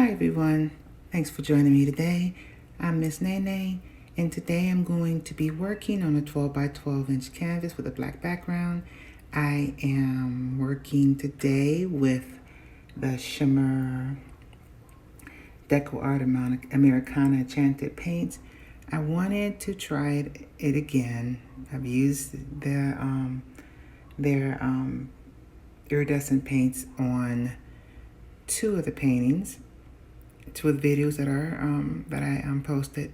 Hi everyone, thanks for joining me today. I'm Miss Nene, and today I'm going to be working on a 12 by 12 inch canvas with a black background. I am working today with the Shimmer Deco Art-Americana Enchanted paints. I wanted to try it again. I've used their iridescent paints on two of the paintings, two of the videos that I posted.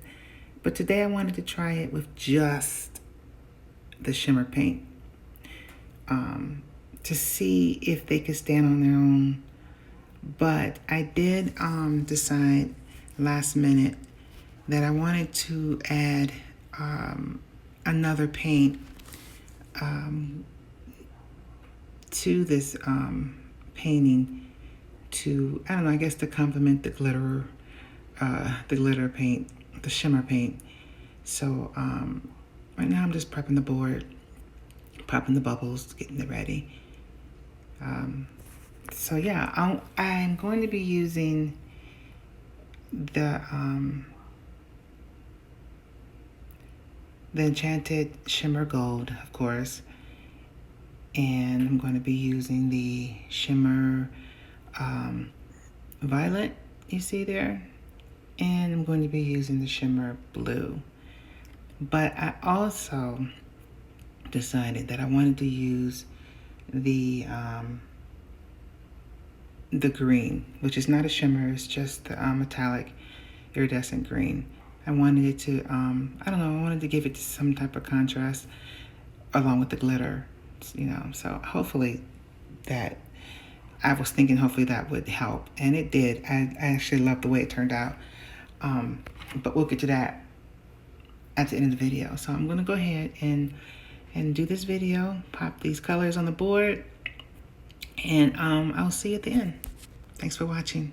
But today I wanted to try it with just the shimmer paint to see if they could stand on their own. But I did decide last minute that I wanted to add another paint to this painting to, I don't know, I guess to complement the glitter paint, the shimmer paint. So right now I'm just prepping the board, popping the bubbles, getting it ready. So yeah, I'm going to be using the Enchanted Shimmer Gold, of course, and I'm going to be using the Shimmer Violet, you see there, and I'm going to be using the Shimmer Blue. But I also decided that I wanted to use the green, which is not a shimmer, it's just the metallic iridescent green. I wanted it to, I don't know, I wanted to give it some type of contrast along with the glitter, you know, so hopefully that, I was thinking hopefully that would help, and it did. I actually love the way it turned out, but we'll get to that at the end of the video. So I'm gonna go ahead and do this video, pop these colors on the board, and I'll see you at the end. Thanks for watching.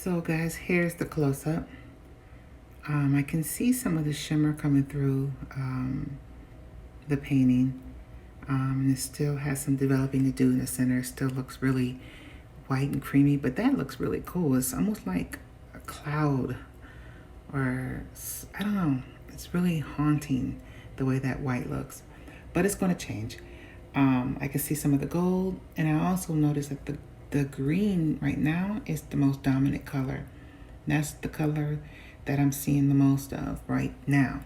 So guys, here's the close-up. I can see some of the shimmer coming through the painting. It still has some developing to do in the center. It still looks really white and creamy, but that looks really cool. It's almost like a cloud, or I don't know. It's really haunting the way that white looks, but it's going to change. I can see some of the gold, and I also noticed that the green right now is the most dominant color. That's the color that I'm seeing the most of right now.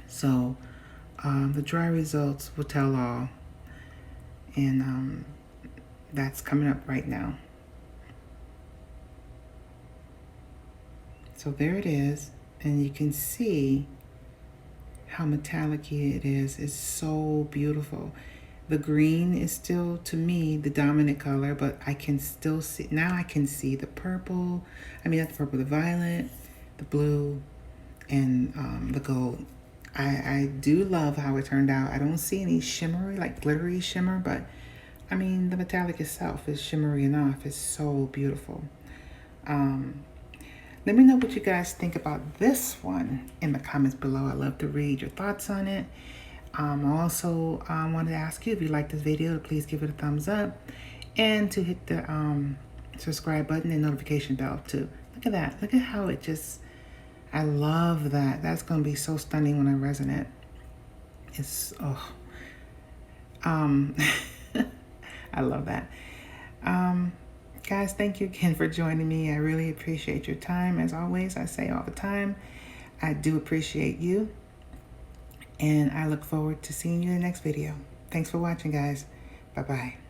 So the dry results will tell all, and that's coming up right now. So there it is, and you can see how metallic it is. It's so beautiful. The green is still, to me, the dominant color, but I can still see, now I can see the purple, not the purple, the violet, the blue, and the gold. I do love how it turned out. I don't see any shimmery, like glittery shimmer, but the metallic itself is shimmery enough. It's so beautiful. Let me know what you guys think about this one in the comments below. I'd love to read your thoughts on it. I also wanted to ask you, if you like this video, to please give it a thumbs up and to hit the subscribe button and notification bell too. Look at that. Look at how it just, I love that. That's going to be so stunning when I resin it. It's, oh. I love that. Guys, thank you again for joining me. I really appreciate your time. As always, I say all the time, I do appreciate you. And I look forward to seeing you in the next video. Thanks for watching, guys. Bye-bye.